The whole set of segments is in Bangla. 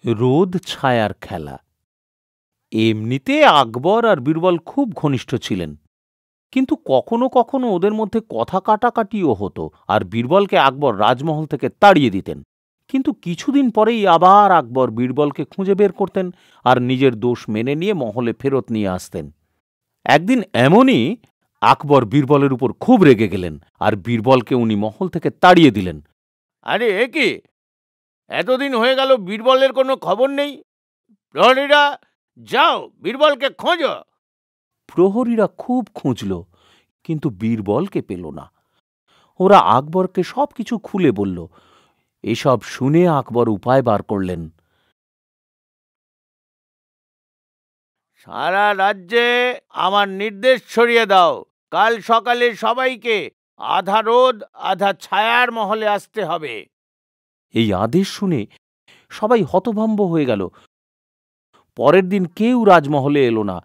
রোদ ছায়ার খেলা। এমনিতে আকবর আর বীরবল খুব ঘনিষ্ঠ ছিলেন, কিন্তু কখনো কখনো ওদের মধ্যে কথা কাটাকাটিও হতো, আর বীরবলকে আকবর রাজমহল থেকে তাড়িয়ে দিতেন। কিন্তু কিছুদিন পরেই আবার আকবর বীরবলকে খুঁজে বের করতেন আর নিজের দোষ মেনে নিয়ে মহলে ফেরত নিয়ে আসতেন। একদিন এমনই আকবর বীরবলের উপর খুব রেগে গেলেন, আর বীরবলকে উনি মহল থেকে তাড়িয়ে দিলেন। আরে এ কি, এতদিন হয়ে গেল বীরবলের কোনো খবর নেই। প্রহরীরা, যাও বীরবলকে খোঁজো। প্রহরীরা খুব খুঁজল, কিন্তু বীরবলকে পেল না। ওরা আকবরকে সবকিছু খুলে বলল। এসব শুনে আকবর উপায় বার করলেন। সারা রাজ্যে আমার নির্দেশ ছড়িয়ে দাও, কাল সকালে সবাইকে আধা রোদ আধা ছায়ার মহলে আসতে হবে। এই আদেশ শুনে সবাই হতভম্ব হয়ে গেল। পরের দিন কেউ রাজমহলে এলো না,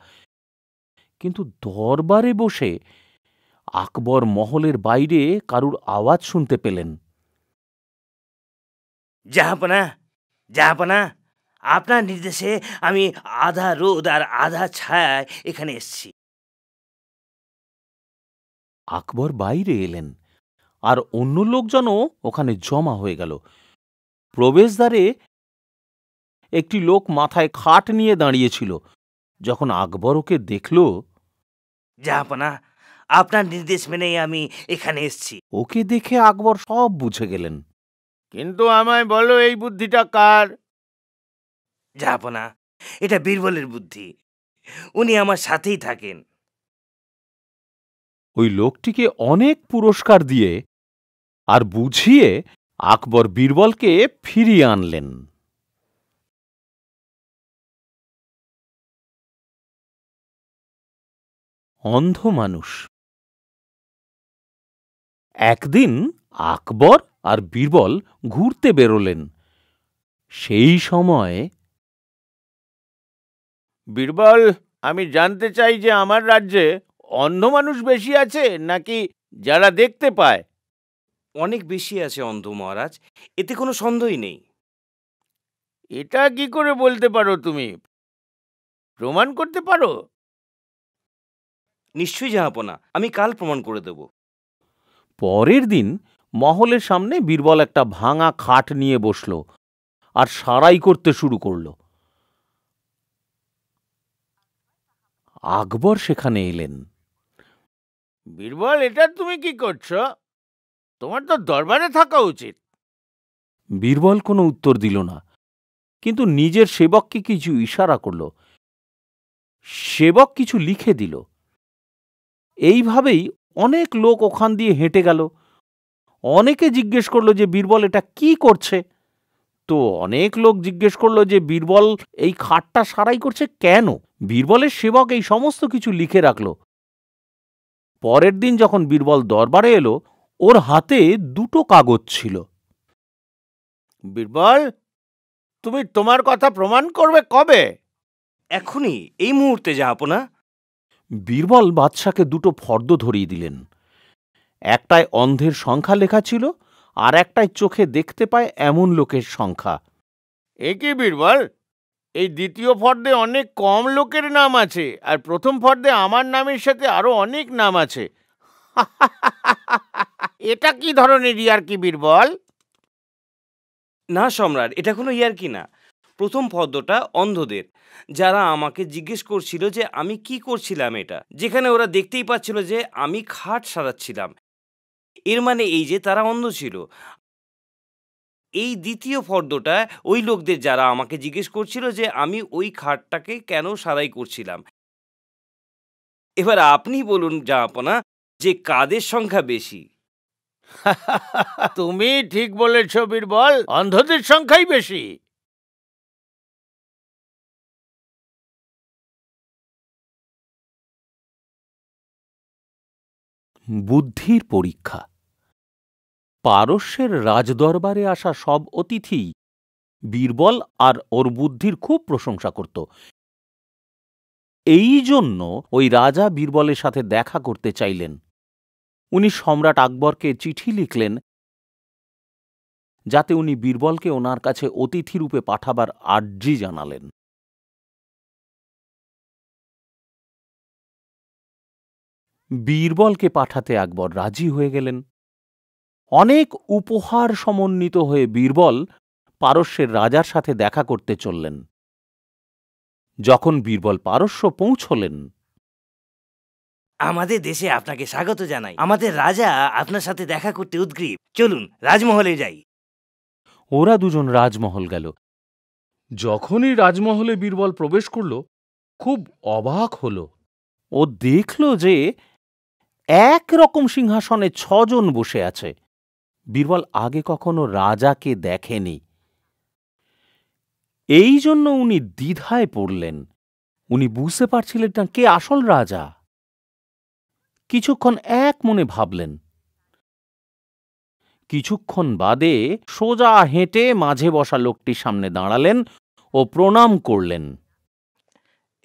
কিন্তু দরবারে বসে আকবর মহলের বাইরে কারুর আওয়াজ শুনতে পেলেন। জাহাপনা, জাহাপনা, আপনার নির্দেশে আমি আধা রোদ আর আধা ছায়ায় এখানে এসেছি। আকবর বাইরে এলেন, আর অন্য লোকজনও ওখানে জমা হয়ে গেল। প্রবেশদ্বারে একটি লোক মাথায় খাট নিয়ে দাঁড়িয়েছিল। যখন আকবর ওকে দেখল, জাহাপনা, আপনার নির্দেশ মেনেই আমি এখানে এসেছি। ওকে দেখে আকবর সব বুঝে গেলেন। কিন্তু আমায় বলো, এই বুদ্ধিটা কার? জাহাপনা, এটা বীরবলের বুদ্ধি, উনি আমার সাথেই থাকেন। ওই লোকটিকে অনেক পুরস্কার দিয়ে আর বুঝিয়ে আকবর বীরবলকে ফিরিয়ে আনলেন। অন্ধ মানুষ। একদিন আকবর আর বীরবল ঘুরতে বেরোলেন। সেই সময় বীরবল, আমি জানতে চাই যে আমার রাজ্যে অন্ধ মানুষ বেশি আছে নাকি যারা দেখতে পায়? অনেক বেশি আছে অন্ধ মহারাজ, এতে কোনো সন্দেহই নেই। এটা কি করে বলতে পারো তুমি? প্রমাণ করতে পারো? নিশ্চয়ই জাহাপনা, আমি কাল প্রমাণ করে দেব। পরের দিন মহলের সামনে বীরবল একটা ভাঙা খাট নিয়ে বসল আর সারাই করতে শুরু করল। আকবর সেখানে এলেন। বীরবল, এটা তুমি কি করছো? তোমার তো দরবারে থাকা উচিত। বীরবল কোনো উত্তর দিল না, কিন্তু নিজের সেবককে কিছু ইশারা করল। সেবক কিছু লিখে দিল। এইভাবেই অনেক লোক ওখান দিয়ে হেঁটে গেল। অনেকে জিজ্ঞেস করল যে বীরবল এটা কি করছে। তো অনেক লোক জিজ্ঞেস করল যে বীরবল এই খাটটা সারাই করছে কেন। বীরবলের সেবক এই সমস্ত কিছু লিখে রাখল। পরের দিন যখন বীরবল দরবারে এলো, ওর হাতে দুটো কাগজ ছিল। বীরবল, তুমি তোমার কথা প্রমাণ করবে কবে? এখনই, এই মুহূর্তে জাহাপনা। বীরবল বাদশাকে দুটো ফর্দ ধরিয়ে দিলেন। একটায় অন্ধের সংখ্যা লেখা ছিল, আর একটায় চোখে দেখতে পায় এমন লোকের সংখ্যা। এ কি বীরবল, এই দ্বিতীয় ফর্দে অনেক কম লোকের নাম আছে, আর প্রথম ফর্দে আমার নামের সাথে আরো অনেক নাম আছে। এটা কি ধরনের ইয়ার্কি বীরবল? না সম্রাট, এটা কোনো ইয়ার্কি না। প্রথম ফর্দটা অন্ধদের, যারা আমাকে জিজ্ঞেস করছিল যে আমি কি করছিলাম এটা, যেখানে ওরা দেখতেই পাচ্ছিল যে আমি খাট সারাচ্ছিলাম। এর মানে এই যে তারা অন্ধ ছিল। এই দ্বিতীয় ফর্দটা ওই লোকদের, যারা আমাকে জিজ্ঞেস করছিল যে আমি ওই খাটটাকে কেন সারাই করছিলাম। এবার আপনি বলুন জাহাপনা, যে কাদের সংখ্যা বেশি। তুমি ঠিক বলেছ বীরবল, অন্ধদের সংখ্যাই বেশি। বুদ্ধির পরীক্ষা। পারস্যের রাজদরবারে আসা সব অতিথি বীরবল আর ওর বুদ্ধির খুব প্রশংসা করত। এই জন্য ওই রাজা বীরবলের সাথে দেখা করতে চাইলেন। উনি সম্রাট আকবরকে চিঠি লিখলেন যাতে উনি বীরবলকে ওনার কাছে অতিথিরূপে পাঠাবার আর্জি জানালেন। বীরবলকে পাঠাতে আকবর রাজি হয়ে গেলেন। অনেক উপহার সমন্বিত হয়ে বীরবল পারস্যের রাজার সাথে দেখা করতে চললেন। যখন বীরবল পারস্য পৌঁছলেন, আমাদের দেশে আপনাকে স্বাগত জানাই। আমাদের রাজা আপনার সাথে দেখা করতে উদগ্রীব। চলুন রাজমহলে যাই। ওরা দুজন রাজমহল গেল। যখনই রাজমহলে বীরবল প্রবেশ করল, খুব অবাক হল। ও দেখল যে একরকম সিংহাসনে 6 জন বসে আছে। বীরবল আগে কখনো রাজাকে দেখেনি। এই জন্য উনি দ্বিধায় পড়লেন। উনি বুঝতে পারছিলেন না কে আসল রাজা। কিছুক্ষণ এক মনে ভাবলেন। কিছুক্ষণ বাদে সোজা হেঁটে মাঝে বসা লোকটির সামনে দাঁড়ালেন ও প্রণাম করলেন।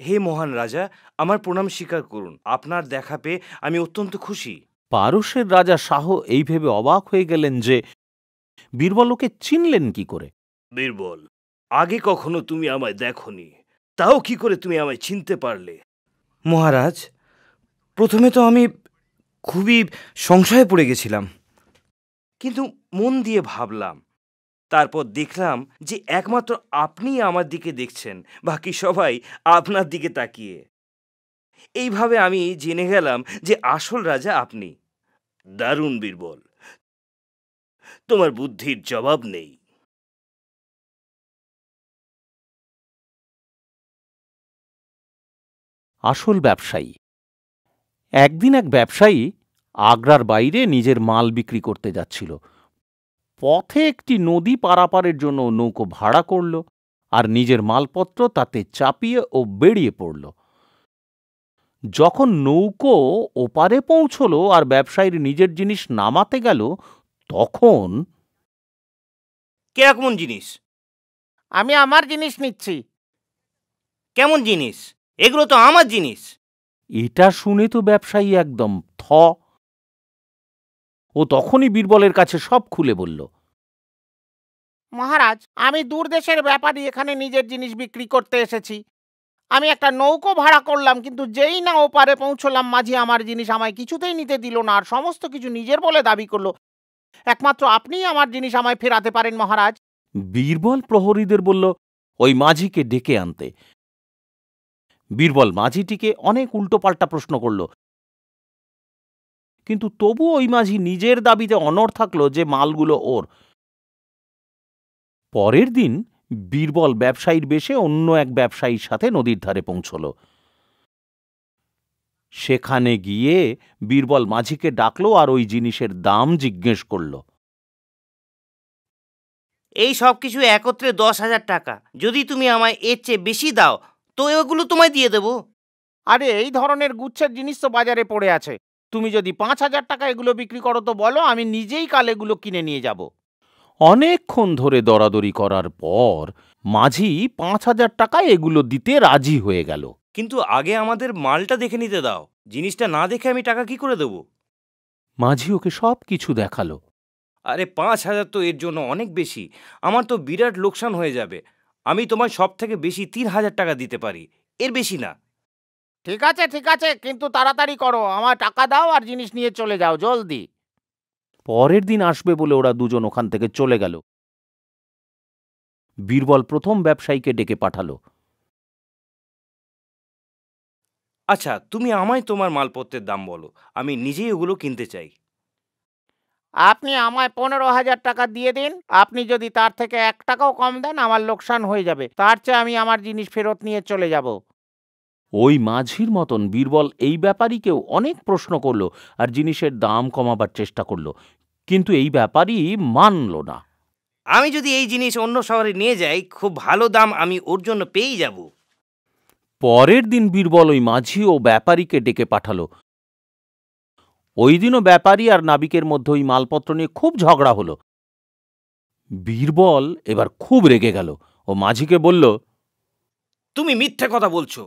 হে মহান রাজা, আমার প্রণাম স্বীকার করুন। আপনার দেখা পেয়ে আমি অত্যন্ত খুশি। পারস্যের রাজা শাহ এই ভেবে অবাক হয়ে গেলেন যে বীরবল ওকে চিনলেন কি করে। বীরবল, আগে কখনো তুমি আমায় দেখনি, তাও কি করে তুমি আমায় চিনতে পারলে? মহারাজ, প্রথমে তো আমি খুবই সংশয়ে পড়ে গেছিলাম, কিন্তু মন দিয়ে ভাবলাম। তারপর দেখলাম যে একমাত্র আপনিই আমার দিকে দেখছেন, বাকি সবাই আপনার দিকে তাকিয়ে। এইভাবে আমি জেনে গেলাম যে আসল রাজা আপনি। দারুণ বীরবল, তোমার বুদ্ধির জবাব নেই। আসল ব্যবসায়ী। একদিন এক ব্যবসায়ী আগ্রার বাইরে নিজের মাল বিক্রি করতে যাচ্ছিল। পথে একটি নদী পারাপারের জন্য নৌকো ভাড়া করল আর নিজের মালপত্র তাতে চাপিয়ে ও বেরিয়ে পড়ল। যখন নৌকো ওপারে পৌঁছল আর ব্যবসায়ীর নিজের জিনিস নামাতে গেল, তখন কেমন জিনিস? আমি আমার জিনিস নিচ্ছি। কেমন জিনিস? এগুলো তো আমার জিনিস। এটা শুনে তো ব্যবসায়ী একদম থ। ও তখনই বীরবলের কাছে সব খুলে বলল। মহারাজ, আমি দূর দেশের ব্যাপারী এখানে নিজের জিনিস বিক্রি করতে এসেছি। আমি একটা নৌকো ভাড়া করলাম, কিন্তু যেই না ওপারে পৌঁছলাম মাঝি আমার জিনিস আমায় কিছুতেই নিতে দিল না আর সমস্ত কিছু নিজের বলে দাবি করলো। একমাত্র আপনিই আমার জিনিস আমায় ফেরাতে পারেন মহারাজ। বীরবল প্রহরীদের বলল ওই মাঝিকে ডেকে আনতে। বীরবল মাঝিটিকে অনেক উল্টোপাল্টা প্রশ্ন করল, কিন্তু তবু ওই মাঝি নিজের দাবিতে অনড় থাকল যে মালগুলো ওর। পরের দিন বীরবল ব্যবসায়ীর বেশে অন্য এক ব্যবসায়ীর সাথে নদীর ধারে পৌঁছল। সেখানে গিয়ে বীরবল মাঝিকে ডাকল আর ওই জিনিসের দাম জিজ্ঞেস করল। এই সব কিছু একত্রে 10,000 টাকা। যদি তুমি আমায় এর চেয়ে বেশি দাও তো এগুলো তোমায় দিয়ে দেব। আরে, এই ধরনের গুচ্ছের জিনিস তো বাজারে পড়ে আছে। তুমি যদি 5,000 টাকা এগুলো বিক্রি করো তো বলো, আমি নিজেই কাল এগুলো কিনে নিয়ে যাব। অনেকক্ষণ ধরে দরাদরি করার পর মাঝি 5,000 টাকায় এগুলো দিতে রাজি হয়ে গেল। কিন্তু আগে আমাদের মালটা দেখে নিতে দাও। জিনিসটা না দেখে আমি টাকা কি করে দেব? মাঝি ওকে সব কিছু দেখালো। আরে 5,000 তো এর জন্য অনেক বেশি। আমার তো বিরাট লোকসান হয়ে যাবে। আমি তোমায় সব থেকে বেশি 3,000 টাকা দিতে পারি, এর বেশি না। ঠিক আছে, ঠিক আছে, কিন্তু তাড়াতাড়ি করো। আমার টাকা দাও আর জিনিস নিয়ে চলে যাও জলদি। পরের দিন আসবে বলে ওরা দুজন ওখান থেকে চলে গেল। বীরবল প্রথম ব্যবসায়ীকে ডেকে পাঠালো। আচ্ছা, তুমি আমায় তোমার মালপত্রের দাম বলো, আমি নিজেই ওগুলো কিনতে চাই। আপনি আমায় 15,000 টাকা দিয়ে দিন। আপনি যদি তার থেকে 1 টাকাও কম দেন আমার লোকসান হয়ে যাবে। তার চেয়ে আমি আমার জিনিস ফেরত নিয়ে চলে যাব। ওই মাঝির মতন বীরবল এই ব্যাপারীকেও অনেক প্রশ্ন করল আর জিনিসের দাম কমাবার চেষ্টা করল, কিন্তু এই ব্যাপারী মানল না। আমি যদি এই জিনিস অন্য শহরে নিয়ে যাই, খুব ভালো দাম আমি ওর জন্য পেয়েই যাব। পরের দিন বীরবল ওই মাঝি ও ব্যাপারীকে ডেকে পাঠালো। ওই দিনও ব্যাপারী আর নাবিকের মধ্যে ওই মালপত্র নিয়ে খুব ঝগড়া হলো। বীরবল এবার খুব রেগে গেল ও মাঝিকে বলল, তুমি মিথ্যে কথা বলছো।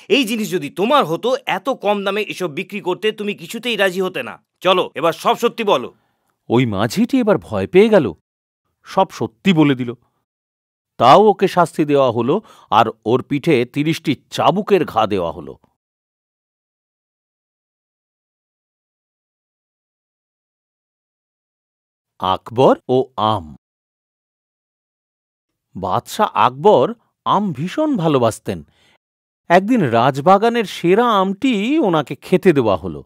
এই জিনিস যদি তোমার হতো, এত কম দামে এসব বিক্রি করতে তুমি কিছুতেই রাজি হতে না। চলো এবার সব সত্যি বলো। ওই মাঝিটি এবার ভয় পেয়ে গেল। সব সত্যি বলে দিল। তাও ওকে শাস্তি দেওয়া হলো আর ওর পিঠে ৩০টি চাবুকের ঘা দেওয়া হলো। আকবর ও আম। বাদশাহ আকবর আম ভীষণ ভালোবাসতেন। একদিন রাজবাগানের সেরা আমটি ওনাকে খেতে দেওয়া হলো।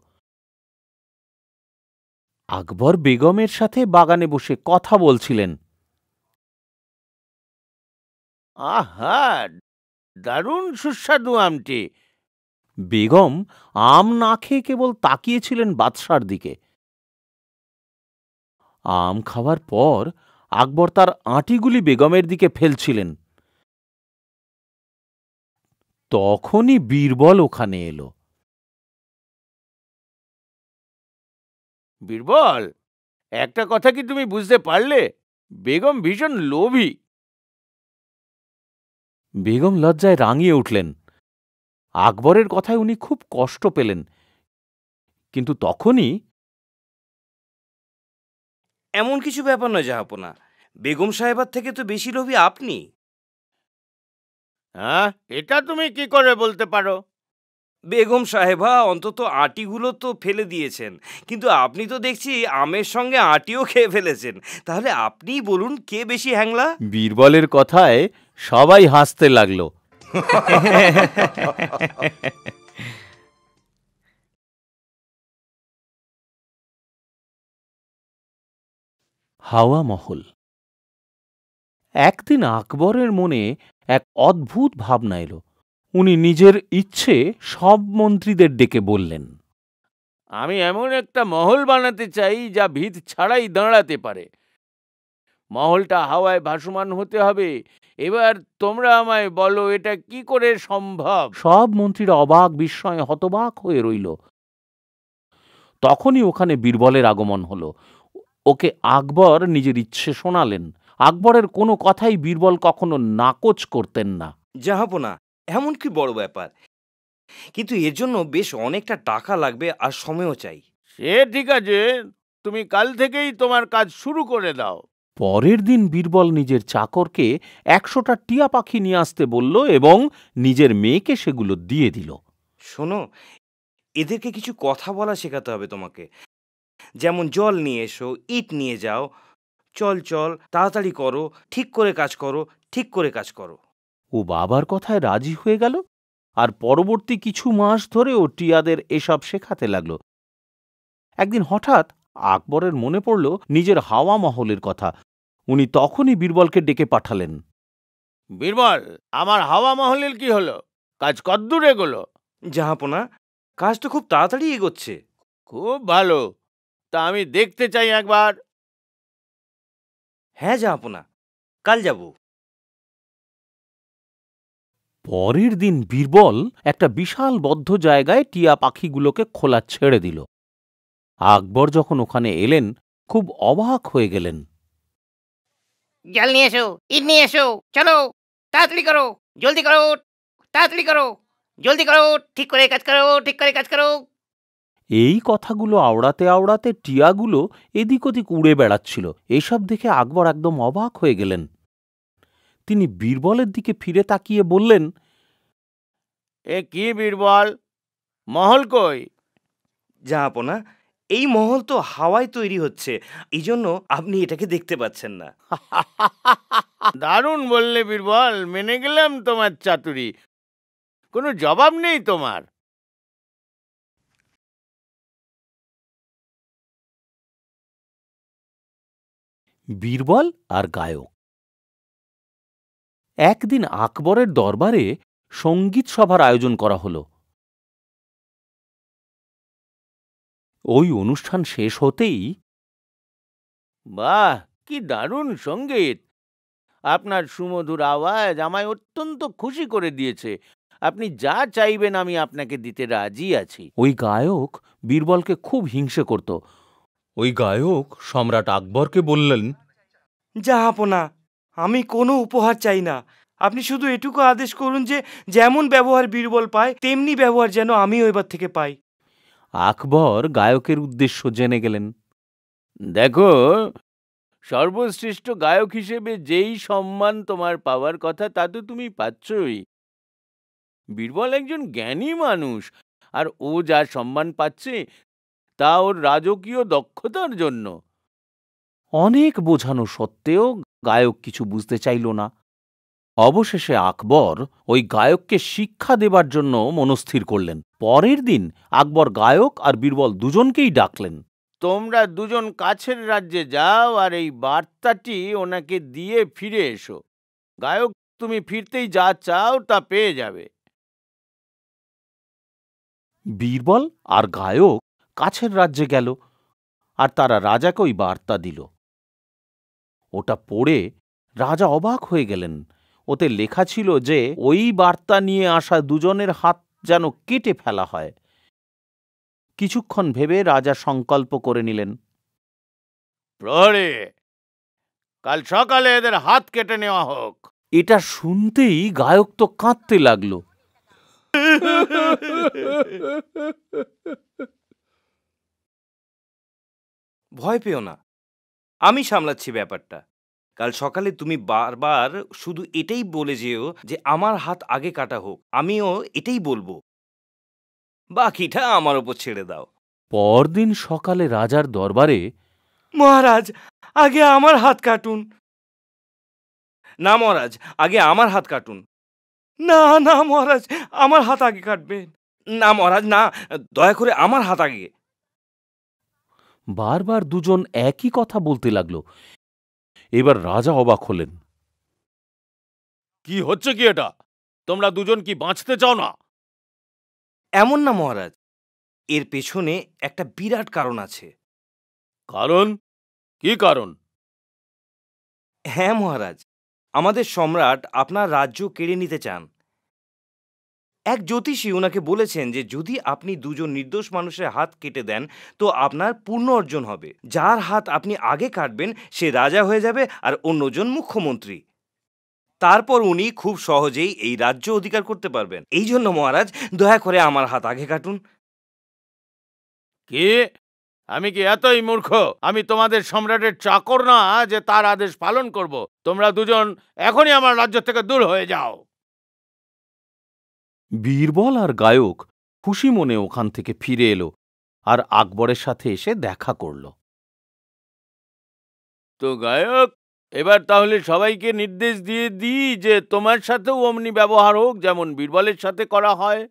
আকবর বেগমের সাথে বাগানে বসে কথা বলছিলেন। আহা, দারুণ সুস্বাদু আমটি। বেগম আম না খেয়ে কেবল তাকিয়েছিলেন বাদশার দিকে। আম খাওয়ার পর আকবর তার আঁটিগুলি বেগমের দিকে ফেলছিলেন। তখনই বীরবল ওখানে এলো। বীরবল, একটা কথা কি তুমি বুঝতে পারলে? বেগম ভীষণ লোভী। বেগম লজ্জায় রাঙিয়ে উঠলেন। আকবরের কথায় উনি খুব কষ্ট পেলেন। কিন্তু তখনই এমন কিছু ব্যাপার নয় জাহাপনা, বেগম সাহেবার থেকে তো বেশি লোভী আপনি। হ্যাঁ, এটা তুমি কি করে বলতে পারো? বেগম সাহেবা অন্তত আটিগুলো তো ফেলে দিয়েছেন, কিন্তু আপনি তো দেখছি আমের সঙ্গে আটিও খেয়ে ফেলেছেন। তাহলে আপনিই বলুন কে বেশি হ্যাংলা? বীরবলের কথায় সবাই হাসতে লাগল। হাওয়া মহল। একদিন আকবরের মনে এক অদ্ভুত ভাবনা এলো। উনি নিজের ইচ্ছে সব মন্ত্রীদের ডেকে বললেন, আমি এমন একটা মহল বানাতে চাই যা ভিত ছাড়াই দাঁড়াতে পারে। মহলটা হাওয়ায় ভাসমান হতে হবে। এবার তোমরা আমায় বলো, এটা কি করে সম্ভব? সব মন্ত্রীরা অবাক বিস্ময়ে হতবাক হয়ে রইল। তখনই ওখানে বীরবলের আগমন হলো। ওকে আকবর নিজের ইচ্ছে শোনালেন। আকবরের কোনো কথাই বীরবল কখনো নাকচ করতেন না। জাহাপনা, এমন কি বড় ব্যাপার, কিন্তু এর জন্য বেশ অনেকটা টাকা লাগবে আর সময়ও চাই। সে ঠিক আছে, তুমি কাল থেকেই তোমার কাজ শুরু করে দাও। পরের দিন বীরবল নিজের চাকরকে ১০০টা টিয়া পাখি নিয়ে আসতে বলল এবং নিজের মেয়েকে সেগুলো দিয়ে দিল। শোনো, এদেরকে কিছু কথা বলা শেখাতে হবে তোমাকে। যেমন জল নিয়ে এসো, ইট নিয়ে যাও, চল চল, তাড়াতাড়ি করো, ঠিক করে কাজ করো, ঠিক করে কাজ করো। ও বাবার কথায় রাজি হয়ে গেল আর পরবর্তী কিছু মাস ধরে ও টিয়াদের এসব শেখাতে লাগল। একদিন হঠাৎ আকবরের মনে পড়ল নিজের হাওয়া মহলের কথা। উনি তখনই বীরবলকে ডেকে পাঠালেন। বীরবল, আমার হাওয়া মহলের কি হলো? কাজ কদ্দূর এগোলো? জাহাপনা, কাজ তো খুব তাড়াতাড়ি এগোচ্ছে। খুব ভালো, তা আমি দেখতে চাই একবার। হ্যাঁ জাহাপনা, কাল যাব। পরের দিন বীরবল একটা বিশাল বদ্ধ জায়গায় টিয়া পাখিগুলোকে খোলা ছেড়ে দিল। আকবর যখন ওখানে এলেন খুব অবাক হয়ে গেলেন। জল নিয়ে এসো, ইট নিয়ে এসো, চলো তাড়াতাড়ি করো, জলদি করো, তাড়াতাড়ি করো, জলদি করো, ঠিক করে কাজ করো, ঠিক করে কাজ করো। এই কথাগুলো আওড়াতে আওড়াতে টিয়াগুলো এদিক ওদিক উড়ে বেড়াচ্ছিল। এসব দেখে আকবর একদম অবাক হয়ে গেলেন। তিনি বীরবলের দিকে ফিরে তাকিয়ে বললেন, এ কি বীরবল, মহল কই? জাহাপনা, এই মহল তো হাওয়ায় তৈরি হচ্ছে, এই জন্য আপনি এটাকে দেখতে পাচ্ছেন না। দারুণ বললে বীরবল, মেনে গেলাম তোমার চাতুরি। কোনো জবাব নেই তোমার। বীরবল আর গায়ক। একদিন আকবরের দরবারে সঙ্গীত সভার আয়োজন করা হল। ওই অনুষ্ঠান শেষ হতেই, বাহ, কি দারুণ সঙ্গীত! আপনার সুমধুর আওয়াজ আমায় অত্যন্ত খুশি করে দিয়েছে। আপনি যা চাইবেন আমি আপনাকে দিতে রাজি আছি। ওই গায়ক বীরবলকে খুব হিংসে করত। ওই গায়ক সম্রাট আকবরকে বললেন, জাহাপনা, আমি কোনো উপহার চাই না। আপনি শুধু এটুকু আদেশ করুন যে যেমন ব্যবহার বীরবল পায় তেমনি ব্যবহার যেন আমিও এবার থেকে পাই। আকবর গায়কের উদ্দেশ্য জেনে গেলেন। দেখো, সর্বশ্রেষ্ঠ গায়ক হিসেবে যেই সম্মান তোমার পাওয়ার কথা তা তো তুমি পাচ্ছই। বীরবল একজন জ্ঞানী মানুষ, আর ও যা সম্মান পাচ্ছে তা ওর রাজকীয় দক্ষতার জন্য। অনেক বোঝানো সত্ত্বেও গায়ক কিছু বুঝতে চাইল না। অবশেষে আকবর ওই গায়ককে শিক্ষা দেবার জন্য মনস্থির করলেন। পরের দিন আকবর গায়ক আর বীরবল দুজনকেই ডাকলেন। তোমরা দুজন কাছের রাজ্যে যাও আর এই বার্তাটি ওনাকে দিয়ে ফিরে এসো। গায়ক তুমি ফিরতেই যা চাও তা পেয়ে যাবে। বীরবল আর গায়ক কাছের রাজ্যে গেল আর তারা রাজাকে ওই বার্তা দিল। ওটা পড়ে রাজা অবাক হয়ে গেলেন। ওতে লেখা ছিল যে ওই বার্তা নিয়ে আসা দুজনের হাত যেন কেটে ফেলা হয়। কিছুক্ষণ ভেবে রাজা সংকল্প করে নিলেন, প্রহরী, কাল সকালে এদের হাত কেটে নেওয়া হোক। এটা শুনতেই গায়ক তো কাঁদতে লাগলো। ভয় পেও না, আমি সামলাচ্ছি ব্যাপারটা। কাল সকালে তুমি বারবার শুধু এটাই বলে যেও যে আমার হাত আগে কাটা হোক, আমিও এটাই বলবো, বাকিটা আমার ওপর ছেড়ে দাও। পরদিন সকালে রাজার দরবারে, মহারাজ, আগে আমার হাত কাটুন। না মহারাজ, আগে আমার হাত কাটুন। না না মহারাজ, আমার হাত আগে কাটবেন। না মহারাজ, না, দয়া করে আমার হাত আগে। বারবার দুজন একই কথা বলতে লাগলো। এবার রাজা অবাক হলেন। কি হচ্ছে কি এটা? তোমরা দুজন কি বাঁচতে চাও না? এমন না মহারাজ, এর পেছনে একটা বিরাট কারণ আছে। কারণ? কি কারণ? হ্যাঁ মহারাজ, আমাদের সম্রাট আপনার রাজ্য কেড়ে নিতে চান। এক জ্যোতিষী ওনাকে বলেছেন যে যদি আপনি দুজন নির্দোষ মানুষের হাত কেটে দেন তো আপনার পূর্ণ অর্জন হবে। যার হাত আপনি আগে কাটবেন সে রাজা হয়ে যাবে আর অন্যজন মুখ্যমন্ত্রী। তারপর উনি খুব সহজেই এই রাজ্য অধিকার করতে পারবেন। এই জন্য মহারাজ, দয়া করে আমার হাত আগে কাটুন। কি? আমি কি এতই মূর্খ? আমি তোমাদের সম্রাটের চাকর না যে তার আদেশ পালন করব। তোমরা দুজন এখনই আমার রাজ্য থেকে দূর হয়ে যাও। বীরবল আর গায়ক খুশি মনে ওখান থেকে ফিরে এলো আর আকবরের সাথে এসে দেখা করল। তো গায়ক, এবার তাহলে সবাইকে নির্দেশ দিয়ে দিই যে তোমার সাথেও অমনি ব্যবহার হোক যেমন বীরবলের সাথে করা হয়।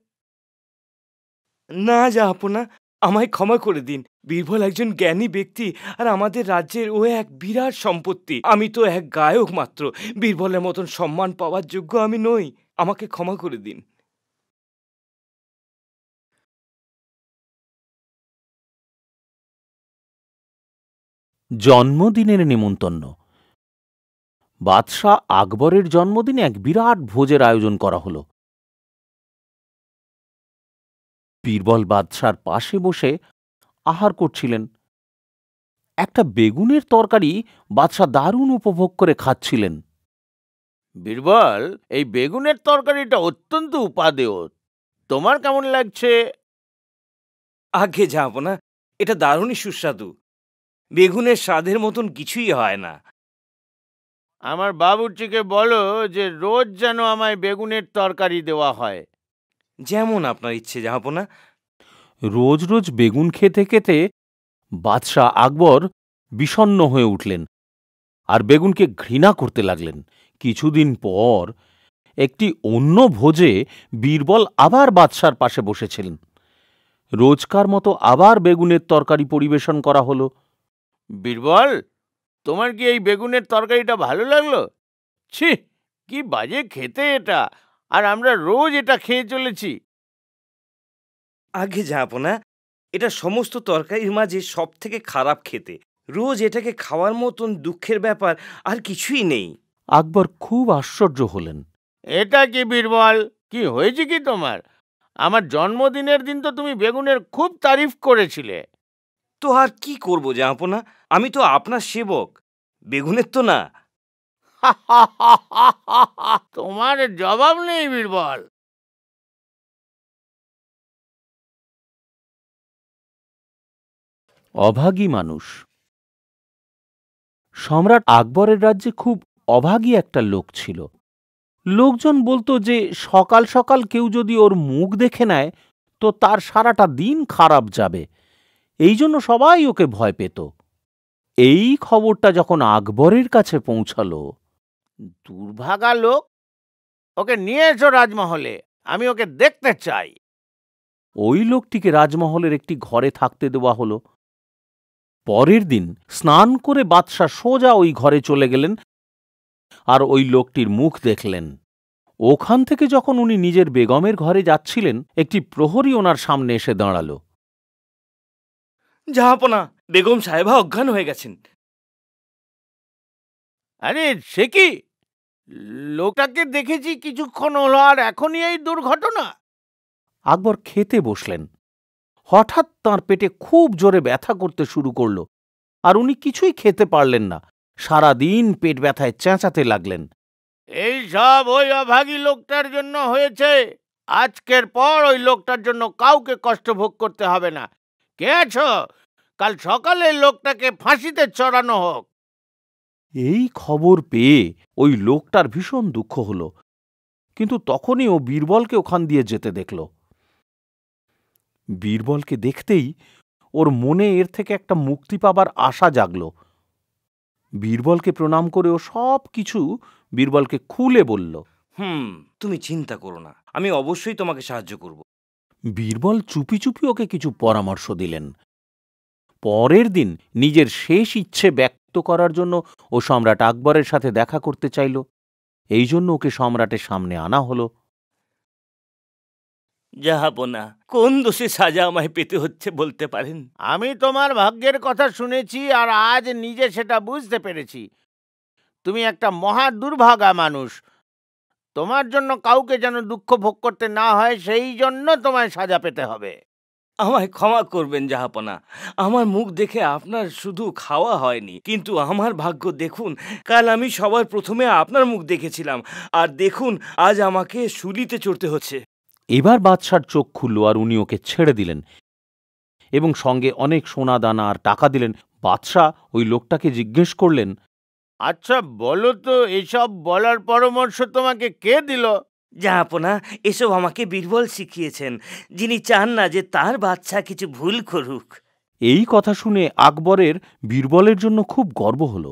না জাহাপনা, আমায় ক্ষমা করে দিন। বীরবল একজন জ্ঞানী ব্যক্তি আর আমাদের রাজ্যের ও এক বিরাট সম্পত্তি। আমি তো এক গায়ক মাত্র। বীরবলের মতন সম্মান পাওয়ার যোগ্য আমি নই। আমাকে ক্ষমা করে দিন। জন্মদিনের নিমন্ত্রণ। বাদশাহ আকবরের জন্মদিনে এক বিরাট ভোজের আয়োজন করা হল। বীরবল বাদশার পাশে বসে আহার করছিলেন। একটা বেগুনের তরকারি বাদশাহ দারুণ উপভোগ করে খাচ্ছিলেন। বীরবল, এই বেগুনের তরকারিটা অত্যন্ত উপাদেয়। তোমার কেমন লাগছে? আগে জাহাপনা, এটা দারুণই সুস্বাদু। বেগুনের স্বাদের মতন কিছুই হয় না। আমার বাবুর্চিকে বলো যে রোজ যেন আমায় বেগুনের তরকারি দেওয়া হয়। যেমন আপনার ইচ্ছে জাহাপনা। রোজ রোজ বেগুন খেতে খেতে বাদশাহ আকবর বিষণ্ণ হয়ে উঠলেন আর বেগুনকে ঘৃণা করতে লাগলেন। কিছুদিন পর একটি অন্য ভোজে বীরবল আবার বাদশার পাশে বসেছিলেন। রোজকার মতো আবার বেগুনের তরকারি পরিবেশন করা হলো। বীরবল, তোমার কি এই বেগুনের তরকারিটা ভালো লাগলো? ছি, কি বাজে খেতে এটা, আর আমরা রোজ এটা খেয়ে চলেছি। আগে জাহাপনা, এটা সমস্ত তরকারির মাঝে সব থেকে খারাপ খেতে। রোজ এটাকে খাওয়ার মতন দুঃখের ব্যাপার আর কিছুই নেই। আকবর খুব আশ্চর্য হলেন। এটা কি বীরবল, কি হয়েছে কি তোমার? আমার জন্মদিনের দিন তো তুমি বেগুনের খুব তারিফ করেছিলে। তো আর কি করব জাহাপনা, আমি তো আপনার সেবক, বেগুনের তো না। তোমার জবাব নেই বীরবল। অভাগী মানুষ। সম্রাট আকবরের রাজ্যে খুব অভাগী একটা লোক ছিল। লোকজন বলতো যে সকাল সকাল কেউ যদি ওর মুখ দেখে নেয় তো তার সারাটা দিন খারাপ যাবে। এই জন্য সবাই ওকে ভয় পেত। এই খবরটা যখন আকবরের কাছে পৌঁছালো, দুর্ভাগা লোক, ওকে নিয়ে এসো রাজমহলে, আমি ওকে দেখতে চাই। ওই লোকটিকে রাজমহলের একটি ঘরে থাকতে দেওয়া হলো। পরের দিন স্নান করে বাদশাহ সোজা ওই ঘরে চলে গেলেন আর ওই লোকটির মুখ দেখলেন। ওখান থেকে যখন উনি নিজের বেগমের ঘরে যাচ্ছিলেন, একটি প্রহরী ওনার সামনে এসে দাঁড়াল। জাহাপনা, বেগম সাহেবা অজ্ঞান হয়ে গেছেন। আরে সে কি? লোকটাকে দেখেছি কিছুক্ষণ হলো, আর এখনই এই দুর্ঘটনা? আকবর খেতে বসলেন। হঠাৎ তাঁর পেটে খুব জোরে ব্যথা করতে শুরু করল, আর উনি কিছুই খেতে পারলেন না। সারাদিন পেট ব্যথায় চেঁচাতে লাগলেন। এই সব ওই অভাগী লোকটার জন্য হয়েছে। আজকের পর ওই লোকটার জন্য কাউকে কষ্ট ভোগ করতে হবে না। কে আছো? কাল সকালে লোকটাকে ফাঁসিতে চড়ানো হোক। এই খবর পেয়ে ওই লোকটার ভীষণ দুঃখ হল, কিন্তু তখনই ও বীরবলকে ওখান দিয়ে যেতে দেখল। বীরবলকে দেখতেই ওর মনে এর থেকে একটা মুক্তি পাবার আশা জাগল। বীরবলকে প্রণাম করে ও সব কিছু বীরবলকে খুলে বলল। তুমি চিন্তা করো না, আমি অবশ্যই তোমাকে সাহায্য করব। বীরবল চুপি চুপি ওকে কিছু পরামর্শ দিলেন। পরের দিন নিজের শেষ ইচ্ছে ব্যক্ত করার জন্য ও সম্রাট আকবরের সাথে দেখা করতে চাইল। এই জন্য ওকে সম্রাটের সামনে আনা হলো। জাহাপনা, কোন দোষে সাজা আমায় পেতে হচ্ছে বলতে পারেন? আমি তোমার ভাগ্যের কথা শুনেছি, আর আজ নিজে সেটা বুঝতে পেরেছি। তুমি একটা মহা দুর্ভাগা মানুষ। তোমার জন্য কাউকে যেন দুঃখ ভোগ করতে না হয়, সেই জন্য তোমায় সাজা পেতে হবে। আমায় ক্ষমা করবেন জাহাপনা। আমার মুখ দেখে আপনার শুধু খাওয়া হয়নি, কিন্তু আমার ভাগ্য দেখুন, কাল আমি সবার প্রথমে আপনার মুখ দেখেছিলাম, আর দেখুন আজ আমাকে শুলিতে চড়তে হচ্ছে। এবার বাদশার চোখ খুলল, আর উনি ওকে ছেড়ে দিলেন এবং সঙ্গে অনেক সোনা দানা আর টাকা দিলেন। বাদশাহ ওই লোকটাকে জিজ্ঞেস করলেন, আচ্ছা বলো তো, এসব বলার পরামর্শ তোমাকে কে দিল? জাহাপনা, এসব আমাকে বীরবল শিখিয়েছেন, যিনি চান না যে তার বাচ্চা কিছু ভুল করুক। এই কথা শুনে আকবরের বীরবলের জন্য খুব গর্ব হল।